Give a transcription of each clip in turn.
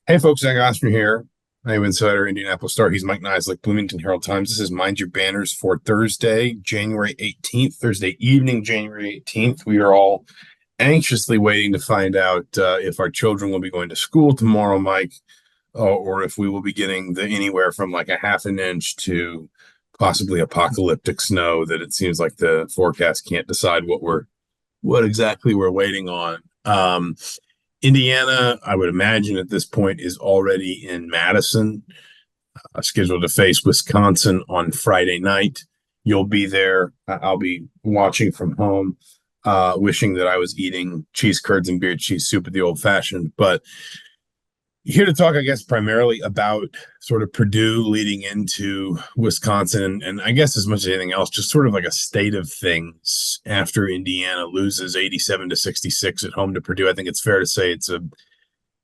Hey folks, Zach Osterman here. I'm Insider Indianapolis Star. He's Mike Niziolek, Bloomington Herald Times. This is Mind Your Banners for Thursday, January 18th, Thursday evening, January 18th. We are all anxiously waiting to find out if our children will be going to school tomorrow, Mike, or if we will be getting the anywhere from like a half an inch to possibly apocalyptic snow that it seems like the forecast can't decide what exactly we're waiting on. Indiana, I would imagine at this point, is already in Madison, scheduled to face Wisconsin on Friday night. You'll be there. I'll be watching from home, wishing that I was eating cheese curds and beer cheese soup at the old fashioned. But here to talk, I guess, primarily about sort of Purdue leading into Wisconsin, and I guess as much as anything else, just sort of like a state of things after Indiana loses 87-66 at home to Purdue. I think it's fair to say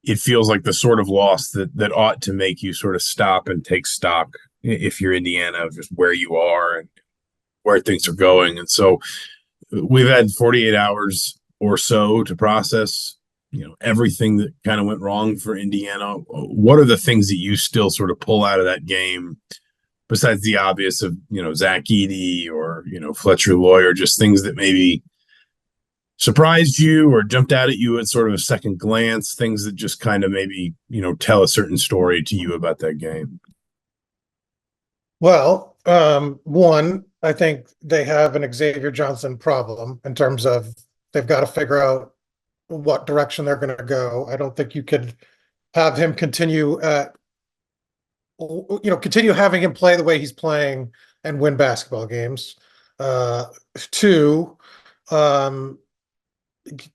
it feels like the sort of loss that ought to make you sort of stop and take stock if you're Indiana, of just where you are and where things are going. And so we've had 48 hours or so to process everything that kind of went wrong for Indiana. What are the things that you still sort of pull out of that game besides the obvious of Zach Edey or Fletcher Loy, or just things that maybe surprised you or jumped out at you at sort of a second glance, things that just kind of maybe tell a certain story to you about that game? Well, one, I think they have an Xavier Johnson problem in terms of they've got to figure out what direction they're going to go. I don't think you could have him continue having him play the way he's playing and win basketball games. Two, um,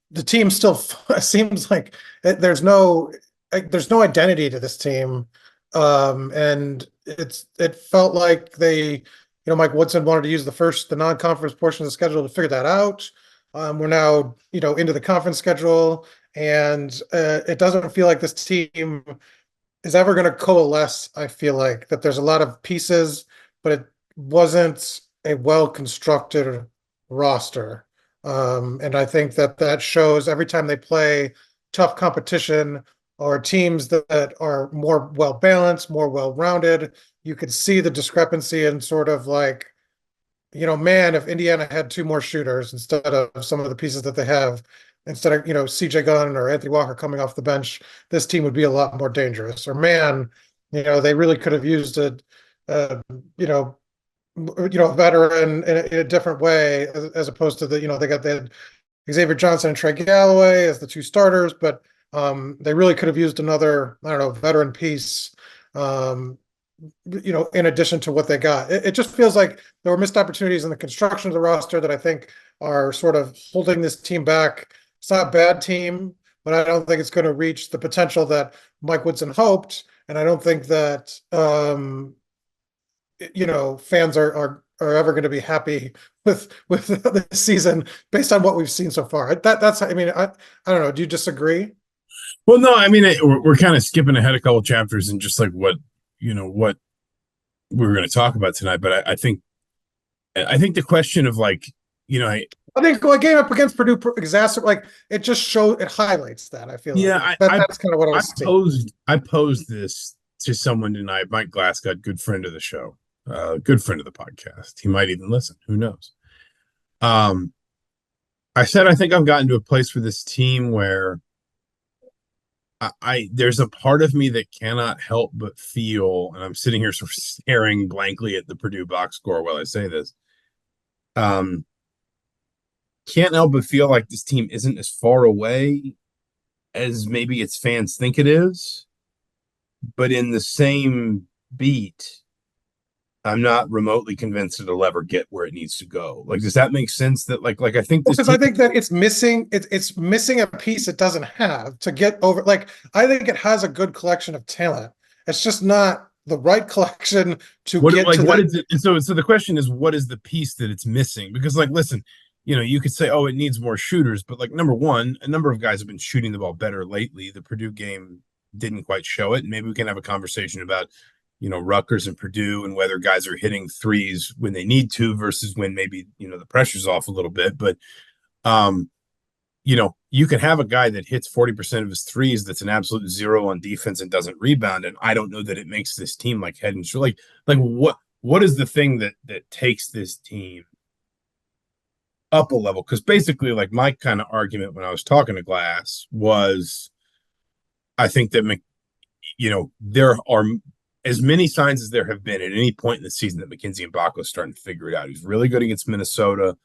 the team still seems like there's no identity to this team, and it felt like Mike Woodson wanted to use the non-conference portion of the schedule to figure that out. We're now into the conference schedule, and it doesn't feel like this team is ever going to coalesce. I feel like that there's a lot of pieces, but it wasn't a well-constructed roster. And I think that shows every time they play tough competition or teams that are more well-balanced, more well-rounded. You could see the discrepancy in sort of like, man, if Indiana had two more shooters instead of some of the pieces that they have, instead of, CJ Gunn or Anthony Walker coming off the bench, this team would be a lot more dangerous. Or man, they really could have used a veteran in a different way, as opposed to they had Xavier Johnson and Trey Galloway as the two starters, but they really could have used another, I don't know, veteran piece, in addition to what they got. It just feels like there were missed opportunities in the construction of the roster that I think are sort of holding this team back. It's not a bad team, but I don't think it's going to reach the potential that Mike Woodson hoped. And I don't think that, fans are ever going to be happy with this season based on what we've seen so far. That's, I mean, I don't know. Do you disagree? Well, no, I mean, we're kind of skipping ahead a couple chapters and just like what we were going to talk about tonight. But I think the question of like, I think a game up against Purdue it just it highlights that. I feel yeah, like that's kind of what I was seeing. I posed this to someone tonight, Mike Glasscott, good friend of the show, good friend of the podcast. He might even listen. Who knows? I said I think I've gotten to a place with this team where there's a part of me that cannot help but feel, and I'm sitting here sort of staring blankly at the Purdue box score while I say this. Can't help but feel like this team isn't as far away as maybe its fans think it is, but in the same beat, I'm not remotely convinced it'll ever get where it needs to go. Like, does that make sense? That like I think this because I think that it's missing a piece it doesn't have to get over. Like, I think it has a good collection of talent. It's just not the right collection to what get like to what that. is it? So the question is, what is the piece that it's missing? Because like, listen, you could say, oh, it needs more shooters, but like, number one, a number of guys have been shooting the ball better lately. The Purdue game didn't quite show it. Maybe we can have a conversation about Rutgers and Purdue and whether guys are hitting threes when they need to versus when maybe the pressure's off a little bit. But you can have a guy that hits 40% of his threes that's an absolute zero on defense and doesn't rebound. And I don't know that it makes this team like head and shoulders. Like what is the thing that takes this team up a level? Because basically, like my kind of argument when I was talking to Glass was I think that there are as many signs as there have been at any point in the season that McKenzie Mbako is starting to figure it out. He's really good against Minnesota.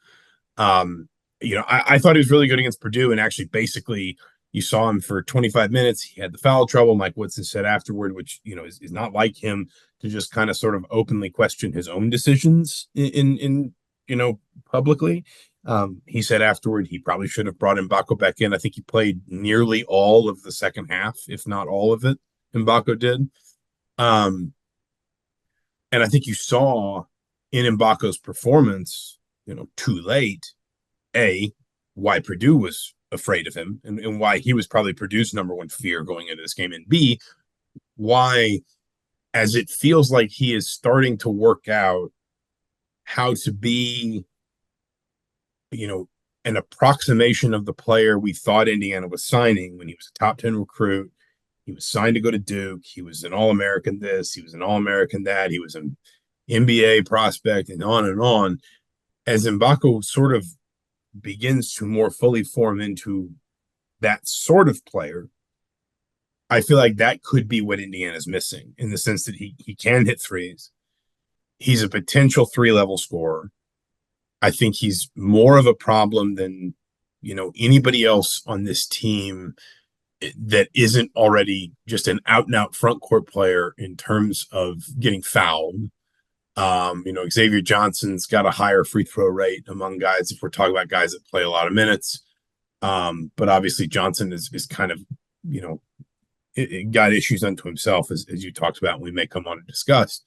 I thought he was really good against Purdue, and actually, basically, you saw him for 25 minutes. He had the foul trouble. Mike Woodson said afterward, which is not like him to just kind of sort of openly question his own decisions in publicly. He said afterward he probably should have brought Mbako back in. I think he played nearly all of the second half, if not all of it. Mbako did. And I think you saw in Mbako's performance, too late, why Purdue was afraid of him and why he was probably Purdue's number one fear going into this game, and B, why, as it feels like he is starting to work out how to be, an approximation of the player we thought Indiana was signing when he was a top 10 recruit. He was signed to go to Duke. He was an All-American this. He was an All-American that. He was an NBA prospect, and on and on. As Mbako sort of begins to more fully form into that sort of player, I feel like that could be what Indiana's missing, in the sense that he can hit threes. He's a potential three-level scorer. I think he's more of a problem than anybody else on this team that isn't already just an out-and-out front court player in terms of getting fouled. Xavier Johnson's got a higher free throw rate among guys if we're talking about guys that play a lot of minutes. But obviously Johnson is kind of, it got issues unto himself, as you talked about, and we may come on to discuss.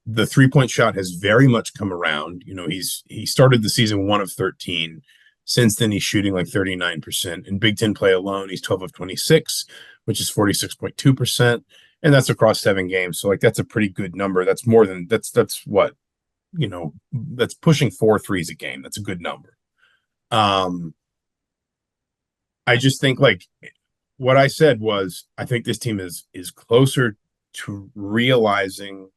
The 3-point shot has very much come around. He started the season 1 of 13. Since then, he's shooting like 39%. In Big Ten play alone, he's 12 of 26, which is 46.2%. And that's across 7 games. So, that's a pretty good number. That's more than that's what, that's pushing 4 threes a game. That's a good number. I just think, what I said was, I think this team is closer to realizing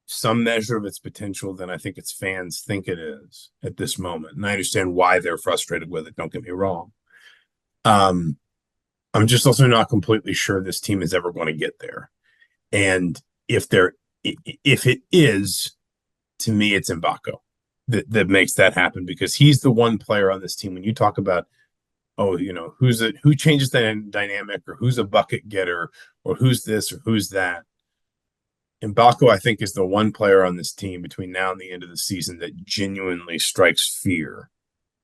some measure of its potential than I think its fans think it is at this moment. And I understand why they're frustrated with it. Don't get me wrong. I'm just also not completely sure this team is ever going to get there. And if it is, to me, it's Mbako that makes that happen, because he's the one player on this team. When you talk about, who changes the dynamic, or who's a bucket getter, or who's this or who's that, Mbako, I think, is the one player on this team between now and the end of the season that genuinely strikes fear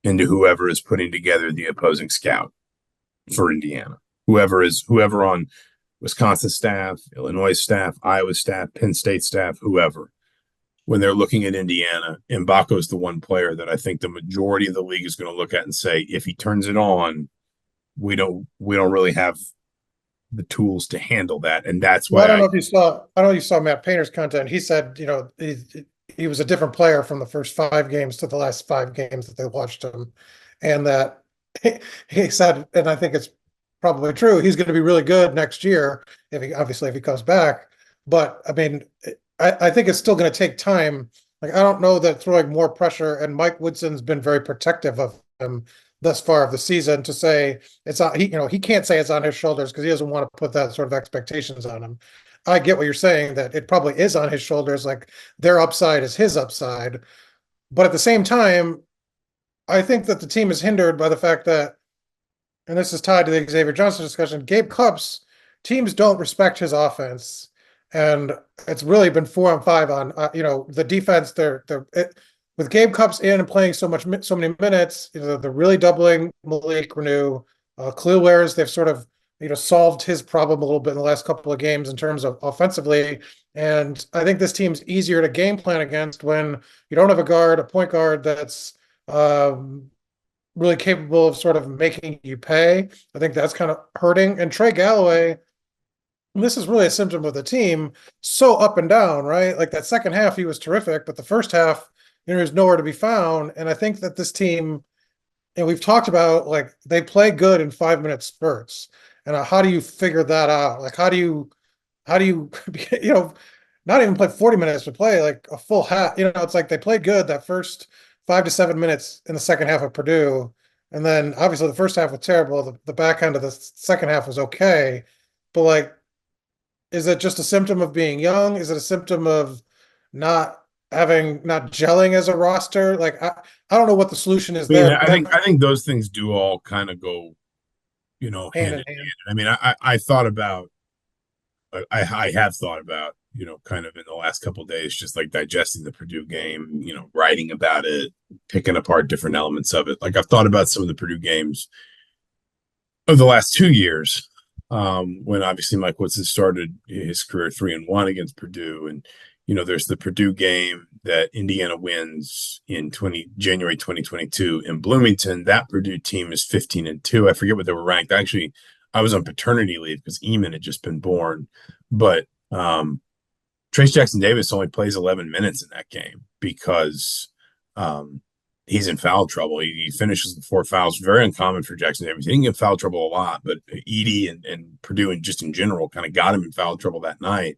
into whoever is putting together the opposing scout for Indiana. Whoever on Wisconsin staff, Illinois staff, Iowa staff, Penn State staff, whoever. When they're looking at Indiana, Mbako is the one player that I think the majority of the league is going to look at and say, if he turns it on, we don't really have the tools to handle that. And that's why I don't know if you saw Matt Painter's content. He said, he was a different player from the first 5 games to the last 5 games that they watched him. And that he said, and I think it's probably true, he's going to be really good next year if he comes back. But I mean, I think it's still going to take time. I don't know that throwing more pressure, and Mike Woodson's been very protective of him thus far of the season, to say it's on, he can't say it's on his shoulders because he doesn't want to put that sort of expectations on him. I get what you're saying, that it probably is on his shoulders, like their upside is his upside. But at the same time, I think that the team is hindered by the fact that, and this is tied to the Xavier Johnson discussion, Gabe Cupps, teams don't respect his offense. And it's really been 4-on-5 on, the defense. With Gabe Cupps in and playing so many minutes, they're really doubling Malik Renew. Khalil Wares, they've sort of, solved his problem a little bit in the last couple of games in terms of offensively. And I think this team's easier to game plan against when you don't have a point guard that's really capable of sort of making you pay. I think that's kind of hurting. And Trey Galloway, and this is really a symptom of the team, so up and down, right? Like that second half, he was terrific, but the first half, he was nowhere to be found. And I think that this team and we've talked about like they play good in 5 minute spurts. And how do you figure that out? Like how do you not even play 40 minutes, but play like a full half. It's like they played good that first 5 to 7 minutes in the second half of Purdue. And then obviously the first half was terrible. The back end of the second half was okay. But like, is it just a symptom of being young? Is it a symptom of not not gelling as a roster? Like I don't know what the solution is I mean, there, I but think that's I think those things do all kind of go, hand hand in in hand. hand. I mean, I thought about, I have thought about, kind of in the last couple of days, just like digesting the Purdue game, writing about it, picking apart different elements of it. Like I've thought about some of the Purdue games of the last 2 years, when obviously Mike Woodson started his career 3-1 against Purdue, and there's the Purdue game that Indiana wins in January 2022 in Bloomington. That Purdue team is 15-2. I forget what they were ranked. Actually, I was on paternity leave because Eamon had just been born, but Trace Jackson Davis only plays 11 minutes in that game because um, he's in foul trouble. He finishes the 4 fouls. Very uncommon for Jackson Davis. He didn't get in foul trouble a lot, but Edie and Purdue and just in general kind of got him in foul trouble that night.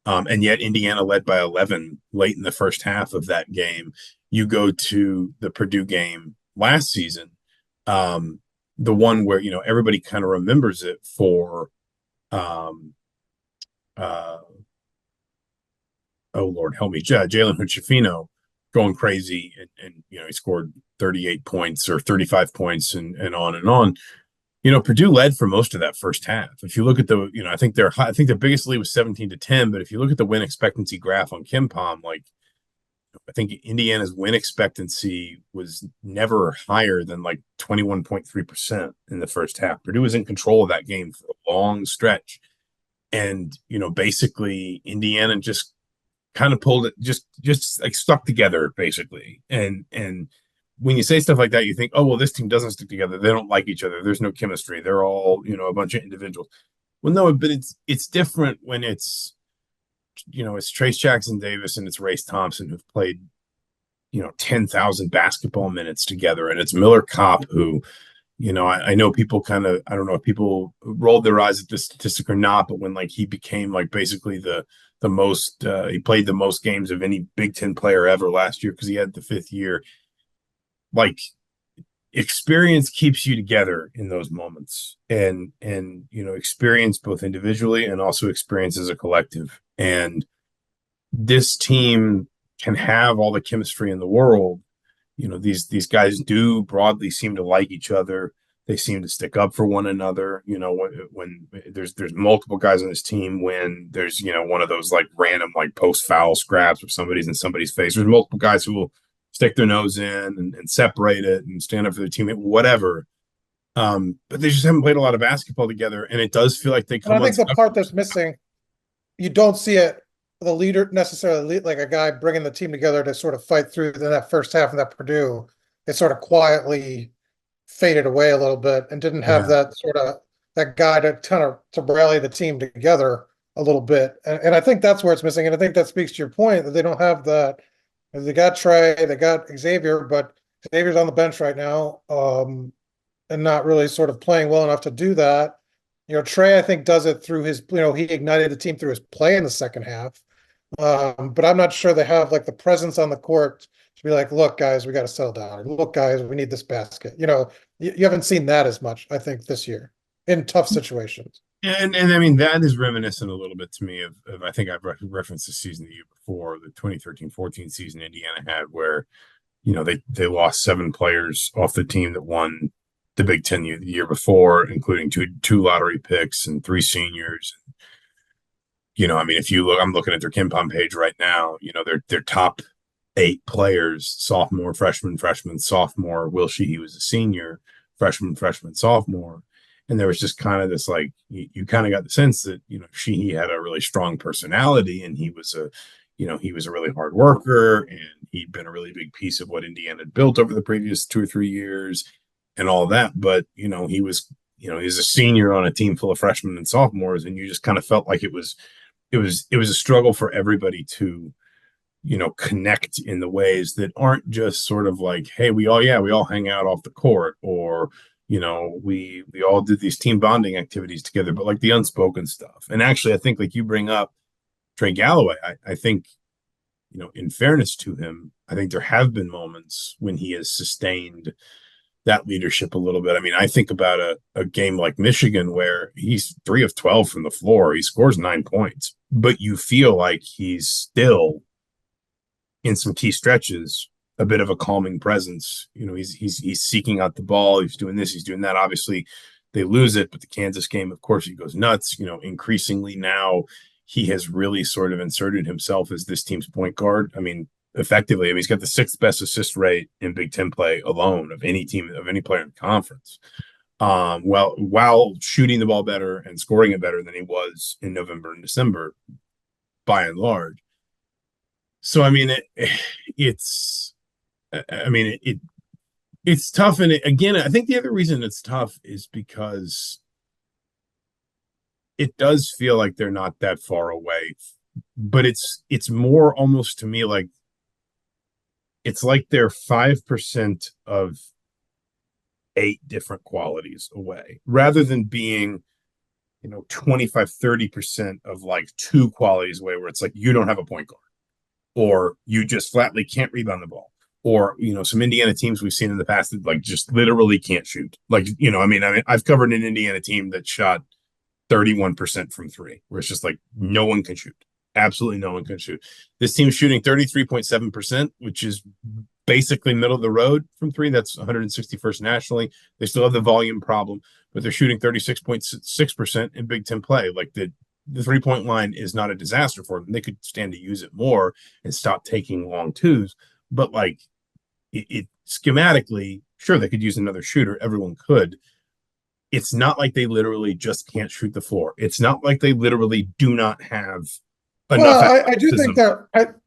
And yet Indiana led by 11 late in the first half of that game. You go to the Purdue game last season, the one where everybody kind of remembers it for um, uh, oh Lord help me, Jalen Hood going crazy, and he scored 38 points or 35 points, and on and on. Purdue led for most of that first half. If you look at I think their biggest lead was 17-10, but if you look at the win expectancy graph on KenPom, like I think Indiana's win expectancy was never higher than like 21.3% in the first half. Purdue was in control of that game for a long stretch. And, basically Indiana just kind of pulled it, just like stuck together basically. And when you say stuff like that, you think, oh well, this team doesn't stick together. They don't like each other. There's no chemistry. They're all a bunch of individuals. Well, no, but it's different when it's Trace Jackson Davis and it's Race Thompson who've played 10,000 basketball minutes together, and it's Miller Kopp who. I know people I don't know if people rolled their eyes at this statistic or not, but when like he became like basically the most he played the most games of any Big Ten player ever last year because he had the fifth year. Like experience keeps you together in those moments, and experience both individually and also experience as a collective. And this team can have all the chemistry in the world. These guys do broadly seem to like each other. They seem to stick up for one another. When there's multiple guys on this team, when there's one of those like random like post foul scraps or somebody's in somebody's face, there's multiple guys who will stick their nose in and separate it and stand up for their teammate, whatever. But they just haven't played a lot of basketball together, and it does feel like they And come I think the unstuck. part that's missing, you don't see it, the leader necessarily, like a guy bringing the team together to sort of fight through in that first half of that Purdue. It sort of quietly faded away a little bit and didn't have Yeah. that sort of that guy to kind of to rally the team together a little bit. And I think that's where it's missing. And I think that speaks to your point that they don't have that. They got Trey, they got Xavier, but Xavier's on the bench right now, and not really sort of playing well enough to do that. Trey, I think, does it through his, he ignited the team through his play in the second half. But I'm not sure they have like the presence on the court to be like, look, guys, we got to settle down. Look, guys, we need this basket. You haven't seen that as much, I think, this year in tough situations. And I mean that is reminiscent a little bit to me of I think I've referenced the season the year before, the 2013-14 season Indiana had, where they lost 7 players off the team that won the Big Ten the year before, including two lottery picks and 3 seniors. I mean, if you look, I'm looking at their KenPom page right now. Their top 8 players: sophomore, freshman, sophomore. Will Sheehy was a senior, freshman, sophomore. And there was just kind of this like you kind of got the sense that Sheehy had a really strong personality, and he was a really hard worker, and he'd been a really big piece of what Indiana had built over the previous 2 or 3 years, and all that. But he's a senior on a team full of freshmen and sophomores, and you just kind of felt like it was a struggle for everybody to connect in the ways that aren't just sort of like, hey, we all hang out off the court, or we all did these team bonding activities together, but like the unspoken stuff. And actually, I think like you bring up Trey Galloway, I think, in fairness to him, I think there have been moments when he has sustained that leadership a little bit. I mean, I think about a game like Michigan where he's 3 of 12 from the floor. He scores 9 points, but you feel like he's still in some key stretches a bit of a calming presence. He's seeking out the ball. He's doing this. He's doing that. Obviously, they lose it, but the Kansas game, of course, he goes nuts. Increasingly now he has really sort of inserted himself as this team's point guard. I mean, effectively, he's got the sixth best assist rate in Big Ten play alone of any team, of any player in the conference. Well, while shooting the ball better and scoring it better than he was in November and December, by and large. So I mean, it's tough, and again, I think the other reason it's tough is because it does feel like they're not that far away, but it's more almost to me like it's like they're 5% of 8 different qualities away, rather than being 25-30% of like 2 qualities away, where it's like you don't have a point guard, or you just flatly can't rebound the ball, or some Indiana teams we've seen in the past that like just literally can't shoot. Like I've covered an Indiana team that shot 31% from 3, where it's just like no one can shoot. Absolutely no one can shoot. This team's shooting 33.7%, which is basically middle of the road from 3. That's 161st nationally. They still have the volume problem, but they're shooting 36.6% in Big Ten play. Like the 3-point line is not a disaster for them. They could stand to use it more and stop taking long twos. But like it schematically, sure, they could use another shooter. Everyone could. It's not like they literally just can't shoot the floor. It's not like they literally do not have enough. Well,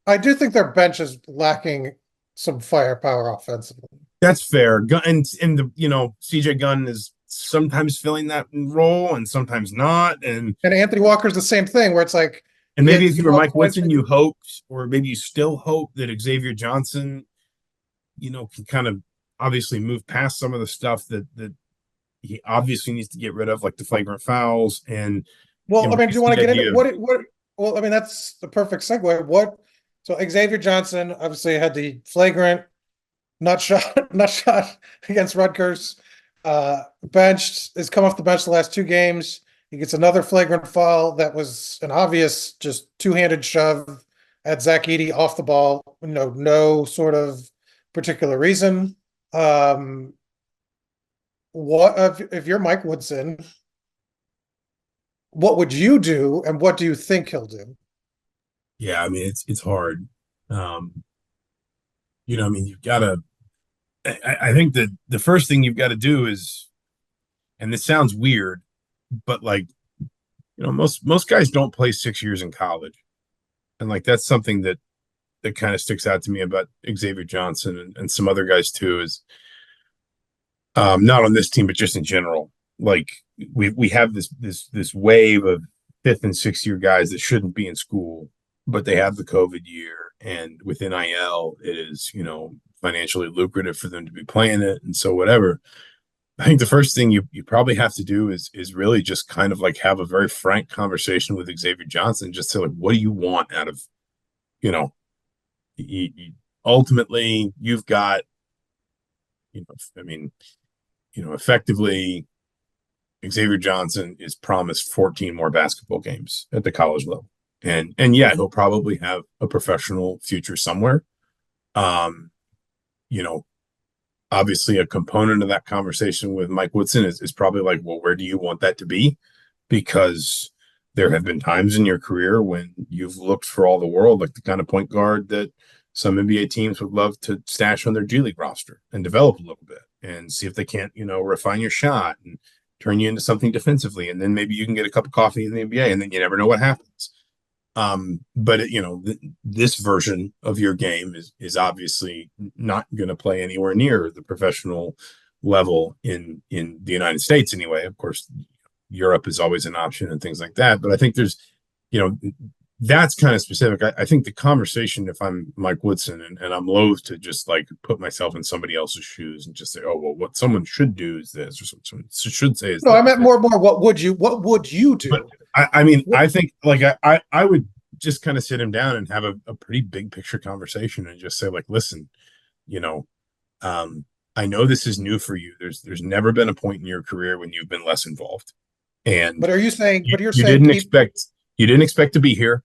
I do think their bench is lacking some firepower offensively. That's fair. And CJ Gunn is sometimes filling that role and sometimes not. And Anthony Walker's the same thing, where it's like, and maybe if you were Mike Woodson, you hoped, or maybe you still hope, that Xavier Johnson, can kind of obviously move past some of the stuff that he obviously needs to get rid of, like the flagrant fouls. And well, I mean, do you want to get into what? Well, I mean, that's the perfect segue. So Xavier Johnson obviously had the flagrant nut shot against Rutgers. Benched, has come off the bench the last 2 games. He gets another flagrant foul that was an obvious just two-handed shove at Zach Edey off the ball. No sort of particular reason. What if you're Mike Woodson? What would you do, and what do you think he'll do? Yeah, I mean it's hard. You've got to. I think that the first thing you've got to do is, and this sounds weird, but like, most guys don't play 6 years in college, and like that's something that kind of sticks out to me about Xavier Johnson and some other guys too. Is not on this team, but just in general. Like we have this wave of 5th and 6th year guys that shouldn't be in school, but they have the COVID year, and with NIL, it is financially lucrative for them to be playing it, and so whatever. I think the first thing you probably have to do is really just kind of like have a very frank conversation with Xavier Johnson, just say like, what do you want out of, ultimately you've got, effectively Xavier Johnson is promised 14 more basketball games at the college level. And yeah, he'll probably have a professional future somewhere. Obviously a component of that conversation with Mike Woodson is probably like, well, where do you want that to be? Because there have been times in your career when you've looked for all the world like the kind of point guard that some NBA teams would love to stash on their G League roster and develop a little bit and see if they can't, refine your shot and turn you into something defensively. And then maybe you can get a cup of coffee in the NBA, and then you never know what happens. But this version of your game is obviously not going to play anywhere near the professional level in the United States anyway. Of course, Europe is always an option and things like that. But I think there's, that's kind of specific. I think the conversation, if I'm Mike Woodson, and I'm loath to just like put myself in somebody else's shoes and just say, oh, well, what someone should do is this, or someone should say is No, this. I meant more. What would you But do? I mean, What, I think like I would just kind of sit him down and have a pretty big picture conversation and just say, like, listen, you know, um, I know this is new for you. There's never been a point in your career when you've been less involved, and but are you saying? you, But you're you saying didn't keep. expect you didn't expect to be here.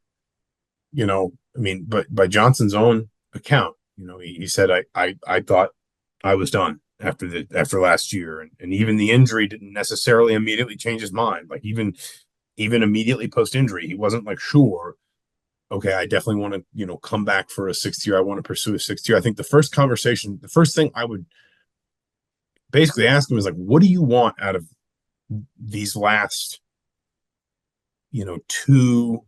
I mean, but by Johnson's own account, he said, I thought I was done after last year, and even the injury didn't necessarily immediately change his mind. Like even immediately post injury, he wasn't like sure. Okay, I definitely want to come back for a sixth year. I want to pursue a sixth year. I think the first thing I would basically ask him is like, what do you want out of these last two,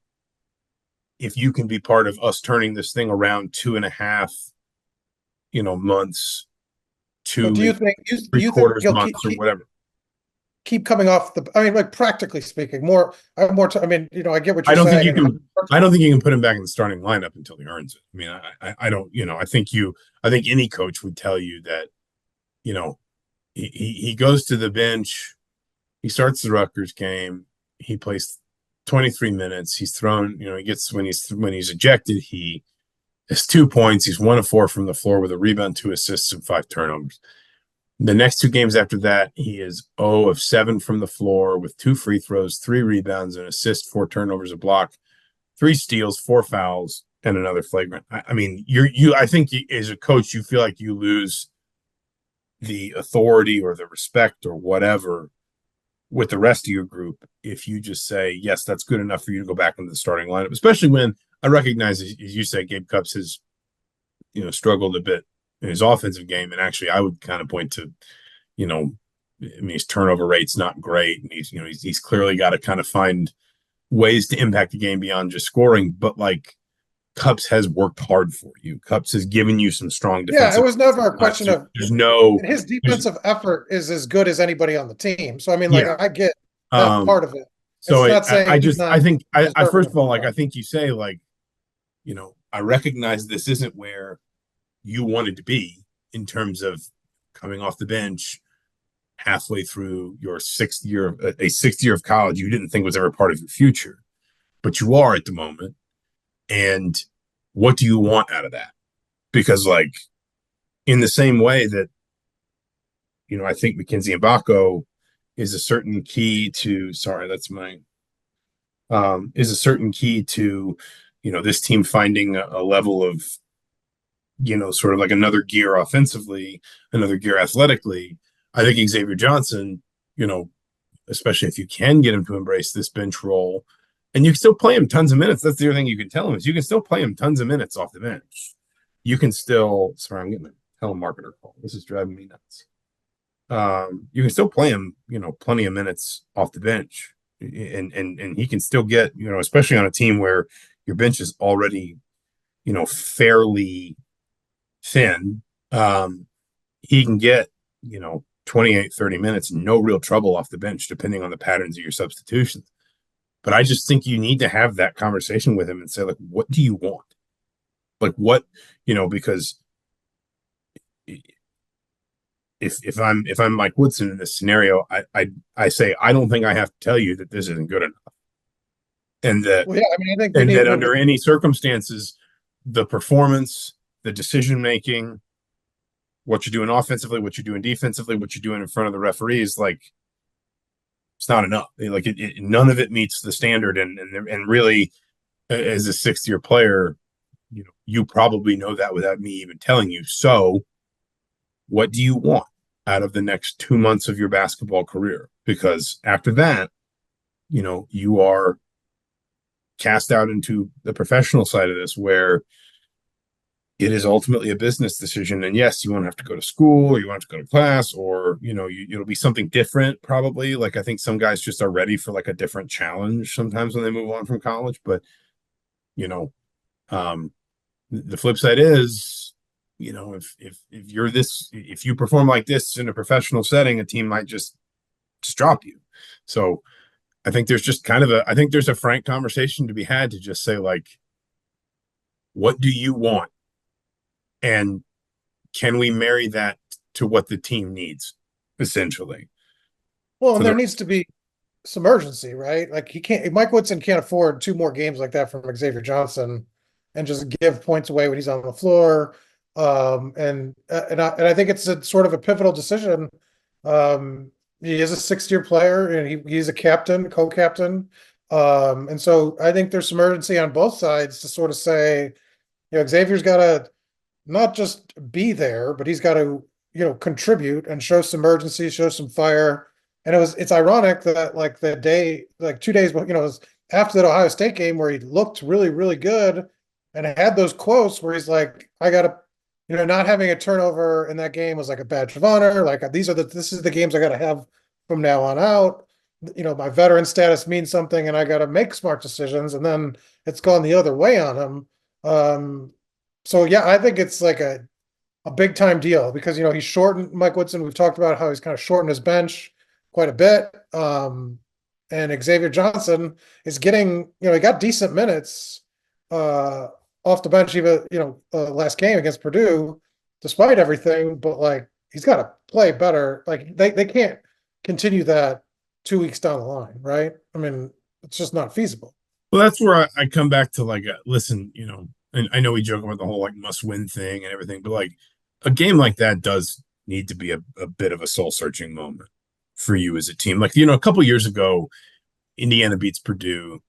if you can be part of us turning this thing around 2.5 months But to do you maybe think do three you think quarters he'll keep months or whatever. keep coming off the? I mean, like practically speaking, more. I'm more. I mean, I get what I you're don't think saying, you and can. I don't think you can put him back in the starting lineup until he earns it. I mean, I don't. I think you. I think any coach would tell you that. You know, he goes to the bench. He starts the Rutgers game. He plays 23 minutes. He's thrown. He gets when he's ejected. He has 2 points. He's 1 of 4 from the floor with a rebound, 2 assists, and 5 turnovers. The next 2 games after that, he is 0 of 7 from the floor with 2 free throws, 3 rebounds, an assist, 4 turnovers, a block, 3 steals, 4 fouls, and another flagrant. I mean, I think as a coach, you feel like you lose the authority or the respect or whatever with the rest of your group if you just say, yes, that's good enough for you to go back into the starting lineup, especially when I recognize, as you say, Gabe Cupps has, struggled a bit in his offensive game. And actually, I would kind of point to, I mean, his turnover rate's not great. And he's clearly got to kind of find ways to impact the game beyond just scoring. But like Cupps has worked hard for you. Cupps has given you some strong yeah, it defensive. was never a question of. There's no, And his there's, defensive effort is as good as anybody on the team. So I mean, like yeah. I get that Um, part of it. so It's not I saying he's just, I not think, I deserving first of of all, the like, job. I think you say, like, I recognize this isn't where you wanted to be in terms of coming off the bench halfway through your a sixth year of college you didn't think was ever part of your future, but you are at the moment. And what do you want out of that? Because, like, in the same way that, I think Mackenzie Mbako is a certain key to, sorry, that's my, is a certain key to, this team finding a level of, sort of like another gear offensively, another gear athletically. I think Xavier Johnson, you know, especially if you can get him to embrace this bench role, and you can still play him tons of minutes. That's the other thing you can tell him is you can still play him tons of minutes off the bench. You can still, sorry, I'm getting a telemarketer call. This is driving me nuts. You can still play him, plenty of minutes off the bench, and he can still get, especially on a team where your bench is already, fairly thin. He can get, 28, 30 minutes, no real trouble off the bench, depending on the patterns of your substitutions. But I just think you need to have that conversation with him and say, like, what do you want? Like, what, because if I'm Mike Woodson in this scenario, I say I don't think I have to tell you that this isn't good enough, and that Well, yeah, I mean, I think we and need that under any circumstances, the performance, the decision making, what you're doing offensively, what you're doing defensively, what you're doing in front of the referees, like, it's not enough. Like none of it meets the standard, and really, as a sixth-year player, you probably know that without me even telling you. So, what do you want out of the next 2 months of your basketball career? Because after that, you are cast out into the professional side of this, where it is ultimately a business decision. And yes, you won't have to go to school, or you won't have to go to class, or it'll be something different probably. Like, I think some guys just are ready for like a different challenge sometimes when they move on from college. But you know um the flip side is, if you perform like this in a professional setting, a team might just drop you. So I think there's just kind of I think there's a frank conversation to be had to just say, like, what do you want? And can we marry that to what the team needs, essentially? Well, For and there the needs to be some urgency, right? Like he can't, Mike Woodson can't afford two more games like that from Xavier Johnson and just give points away when he's on the floor. And I think it's a sort of a pivotal decision. He is a 6 year player and he's a captain, co-captain. And so I think there's some urgency on both sides to sort of say, Xavier's got to not just be there, but he's got to, contribute and show some urgency, show some fire. And it's ironic that like the day, like 2 days, it was after that Ohio State game where he looked really, really good and had those quotes where he's like, I gotta, not having a turnover in that game was like a badge of honor. Like this is the games I gotta have from now on out. My veteran status means something and I gotta make smart decisions. And then it's gone the other way on him. So yeah, I think it's like a big time deal because he's shortened Mike Woodson. We've talked about how he's kind of shortened his bench quite a bit. And Xavier Johnson is getting, he got decent minutes off the bench even, last game against Purdue, despite everything, but like he's got to play better. Like they can't continue that 2 weeks down the line, right? I mean, it's just not feasible. Well, that's where I come back to, like, listen, and I know we joke about the whole like must win thing and everything, but like a game like that does need to be a bit of a soul searching moment for you as a team. Like, a couple years ago, Indiana beats Purdue.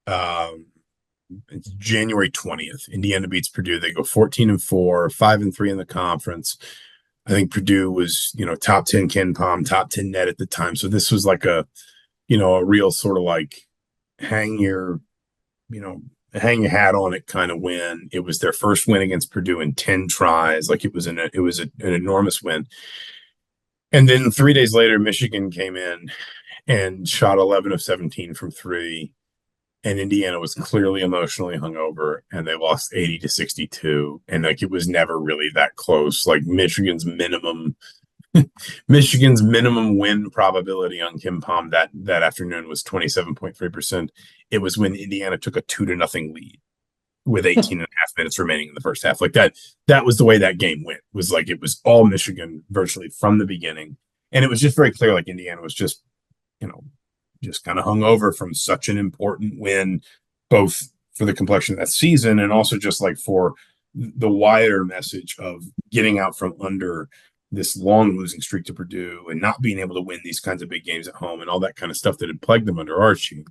It's January 20th. Indiana beats Purdue. They go 14-4, 5-3 in the conference. I think Purdue was, top 10 Ken Palm, top 10 net at the time. So this was like a real sort of like hang your hat on it kind of win. It was their first win against Purdue in 10 tries. Like it was an enormous win. And then 3 days later, Michigan came in and shot 11 of 17 from three. And Indiana was clearly emotionally hungover, and they lost 80-62. And like it was never really that close. Like Michigan's minimum win probability on Kim Palm that afternoon was 27.3%. It was when Indiana took a 2-0 lead with 18 and a half minutes remaining in the first half. Like that was the way that game went. It was like it was all Michigan virtually from the beginning. And it was just very clear like Indiana was just kind of hung over from such an important win, both for the complexion of that season and also just like for the wider message of getting out from under this long losing streak to Purdue and not being able to win these kinds of big games at home and all that kind of stuff that had plagued them under Archie.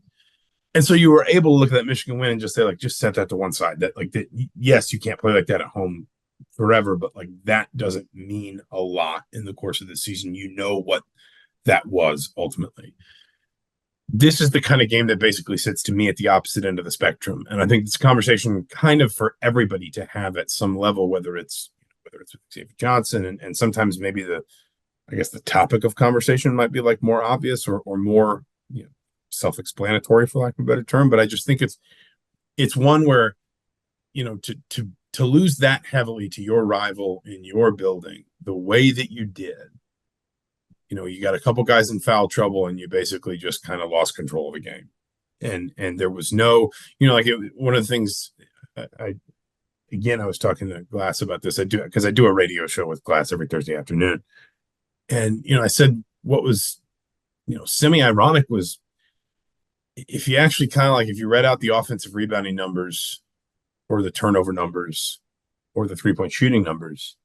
And so you were able to look at that Michigan win and just say, like, just set that to one side. That, like, that, yes, you can't play like that at home forever, but like that doesn't mean a lot in the course of the season. You know what that was ultimately. This is the kind of game that basically sits to me at the opposite end of the spectrum. And I think this conversation kind of for everybody to have at some level, whether it's with Xavier Johnson and sometimes maybe the topic of conversation might be like more obvious or more, self-explanatory for lack of a better term. But I just think it's one where, to lose that heavily to your rival in your building the way that you did, you got a couple guys in foul trouble and you basically just kind of lost control of the game. And there was no, one of the things I was talking to Glass about this. I do a radio show with Glass every Thursday afternoon. And, I said, what was, semi-ironic was if you actually kind of like, if you read out the offensive rebounding numbers or the turnover numbers or the 3-point shooting numbers,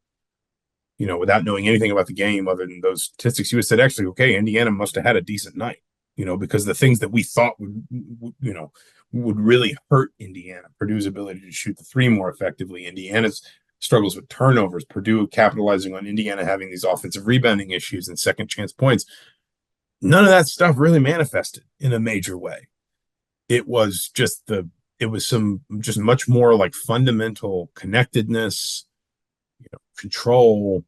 without knowing anything about the game other than those statistics, you would have said, actually, okay, Indiana must have had a decent night, because the things that we thought would really hurt Indiana, Purdue's ability to shoot the three more effectively, Indiana's struggles with turnovers, Purdue capitalizing on Indiana having these offensive rebounding issues and second chance points. None of that stuff really manifested in a major way. It was just much more like fundamental connectedness, control,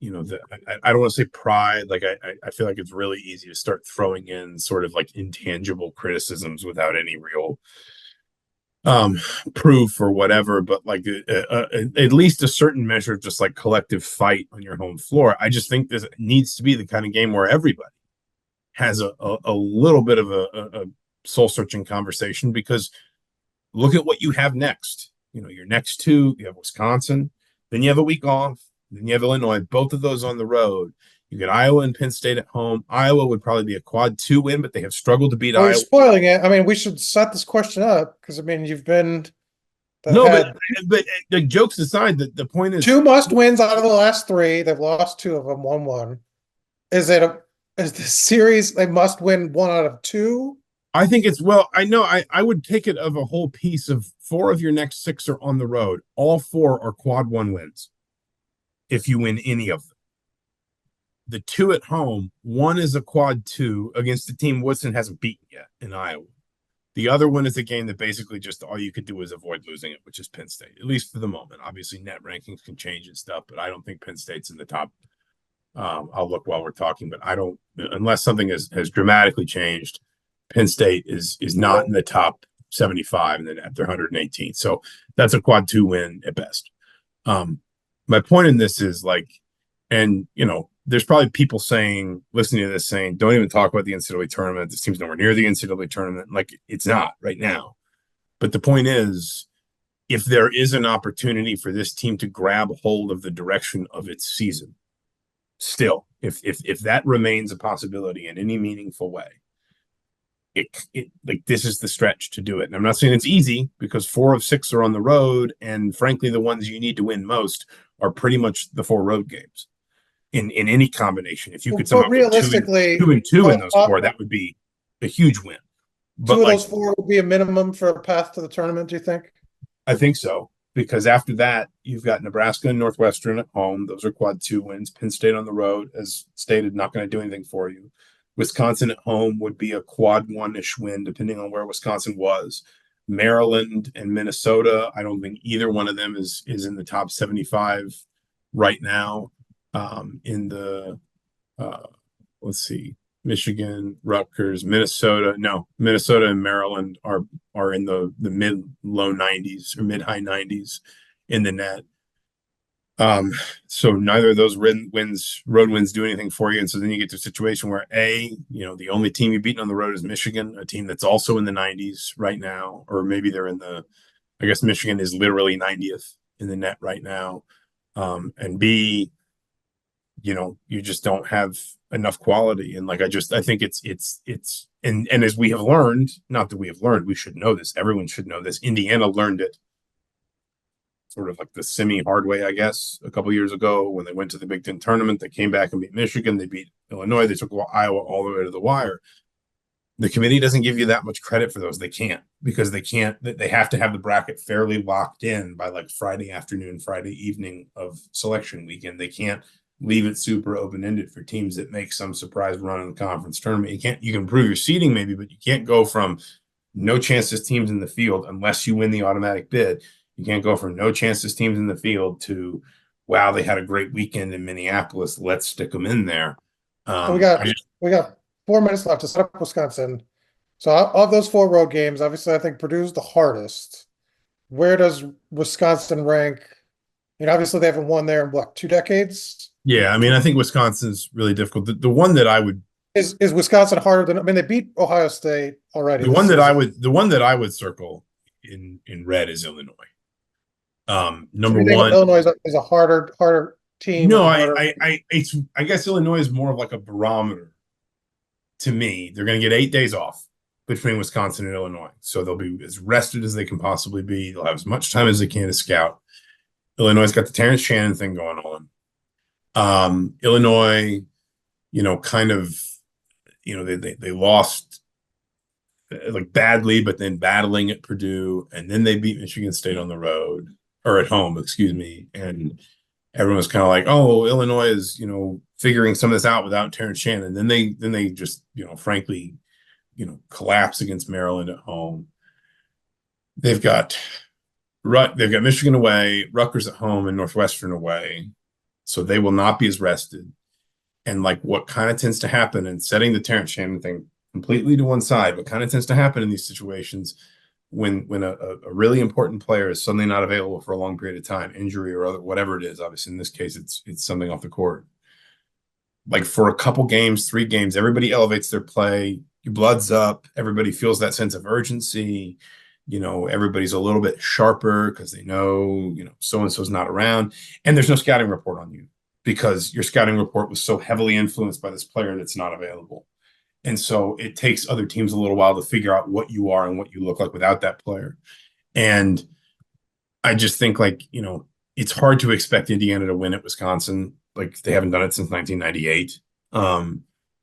I don't want to say pride. Like I feel like it's really easy to start throwing in sort of like intangible criticisms without any real proof or whatever, but like at least a certain measure of just like collective fight on your home floor. I just think this needs to be the kind of game where everybody has a little bit of a soul searching conversation, because look at what you have next. Your next two, you have Wisconsin, then you have a week off, then you have Illinois, both of those on the road. You get Iowa and Penn State at home. Iowa would probably be a quad 2 win, but they have struggled to beat Well, you're Iowa. spoiling it. I mean, we should set this question up because I mean, they've No, had but the jokes aside, the point is, two must wins out of the last three. They've lost two of them, 1-1. Is the series a must win one out of two? I think it's, well, I know I would take it of a whole piece of 4 of your next 6 are on the road. All 4 are quad 1 wins if you win any of them. The 2 at home, one is a quad 2 against the team Woodson hasn't beaten yet in Iowa. The other one is a game that basically just all you could do is avoid losing it, which is Penn State, at least for the moment. Obviously, net rankings can change and stuff, but I don't think Penn State's in the top. I'll look while we're talking, but I don't, unless something has dramatically changed. Penn State is not in the top 75 and then after 118. So that's a quad 2 win at best. My point in this is like, and there's probably people listening to this saying, don't even talk about the NCAA tournament. This team's nowhere near the NCAA tournament. Like, it's not right now. But the point is, if there is an opportunity for this team to grab hold of the direction of its season, still, if that remains a possibility in any meaningful way, it like, this is the stretch to do it. And I'm not saying it's easy, because 4 of 6 are on the road, and frankly, the ones you need to win most are pretty much the 4 road games in any combination. If you could somehow But realistically, 2-2 in those 4, that would be a huge win. But 2 of those 4 would be a minimum for a path to the tournament, do you think? I think so, because after that, you've got Nebraska and Northwestern at home. Those are quad 2 wins. Penn State on the road, as stated, not going to do anything for you. Wisconsin at home would be a quad 1-ish win, depending on where Wisconsin was. Maryland and Minnesota, I don't think either one of them is in the top 75 right now. In the let's see, Michigan, Rutgers, Minnesota. No, Minnesota and Maryland are in the mid low 90s or mid high 90s in the net. So neither of those road wins do anything for you. And so then you get to a situation where the only team you've beaten on the road is Michigan, a team that's also in the 90s right now, or maybe they're I guess Michigan is literally 90th in the net right now. And B, you just don't have enough quality. And I think it's and as we have learned, not that we have learned, we should know this. Everyone should know this. Indiana learned it sort of like the semi-hard way, I guess, a couple years ago when they went to the Big Ten tournament. They came back and beat Michigan. They beat Illinois. They took Iowa all the way to the wire. The committee doesn't give you that much credit for those. They can't, because they have to have the bracket fairly locked in by like Friday afternoon, Friday evening of selection weekend. They can't leave it super open-ended for teams that make some surprise run in the conference tournament. You can improve your seeding maybe, but you can't go from no chances teams in the field unless you win the automatic bid. You can't go from no chances teams in the field to, wow, they had a great weekend in Minneapolis, let's stick them in there. We got 4 minutes left to set up Wisconsin. So of those 4 road games, obviously I think Purdue's the hardest. Where does Wisconsin rank? Obviously they haven't won there in what, 2 decades? Yeah, I mean, I think Wisconsin's really difficult. The one that I would is Wisconsin harder than, I mean, they beat Ohio State already. The one that I would circle in red is Illinois. Number one, Illinois is a harder team. No, I guess Illinois is more of like a barometer to me. They're going to get 8 days off between Wisconsin and Illinois, so they'll be as rested as they can possibly be. They'll have as much time as they can to scout. Illinois got the Terrence Shannon thing going on. Illinois, kind of, they lost like badly, but then battling at Purdue, and then they beat Michigan State on the road, or at home, excuse me. And everyone was kind of like, oh, Illinois is, figuring some of this out without Terrence Shannon. Then they just, frankly, collapse against Maryland at home. They've got Michigan away, Rutgers at home, and Northwestern away. So they will not be as rested. And like what kind of tends to happen, and setting the Terrence Shannon thing completely to one side, but kind of tends to happen in these situations when a really important player is suddenly not available for a long period of time, injury or whatever it is. Obviously, in this case, it's something off the court. like for a couple games, 3 games, everybody elevates their play. Your blood's up. Everybody feels that sense of urgency. Everybody's a little bit sharper because they know, so and so's not around. And there's no scouting report on you because your scouting report was so heavily influenced by this player that's not available. And so it takes other teams a little while to figure out what you are and what you look like without that player. And I just think, like, it's hard to expect Indiana to win at Wisconsin. Like, they haven't done it since 1998.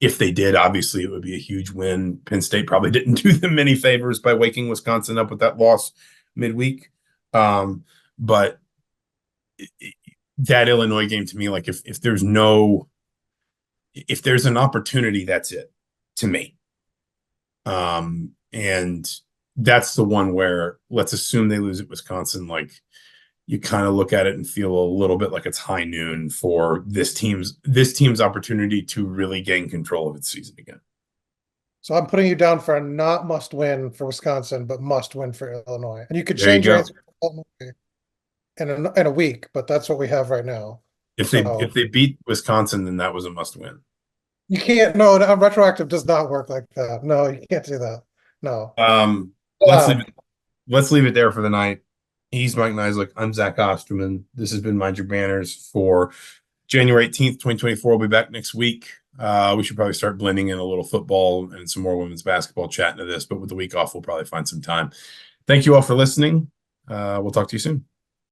If they did, obviously it would be a huge win. Penn State probably didn't do them many favors by waking Wisconsin up with that loss midweek. But that Illinois game, to me, like, if there's an opportunity, that's it to me. And that's the one where, let's assume they lose at Wisconsin, like, you kind of look at it and feel a little bit like it's high noon for this team's opportunity to really gain control of its season again. So I'm putting you down for a not must win for Wisconsin, but must win for Illinois. And you could There you change your go. answer for Illinois in a week, but that's what we have right now. If they beat Wisconsin, then that was a must win. You can't. No, retroactive does not work like that. No, you can't do that. No. Let's leave it there for the night. He's Mike Niziolek. I'm Zach Osterman. This has been Mind Your Banners for January 18th, 2024. We'll be back next week. We should probably start blending in a little football and some more women's basketball chat into this, but with the week off, we'll probably find some time. Thank you all for listening. We'll talk to you soon.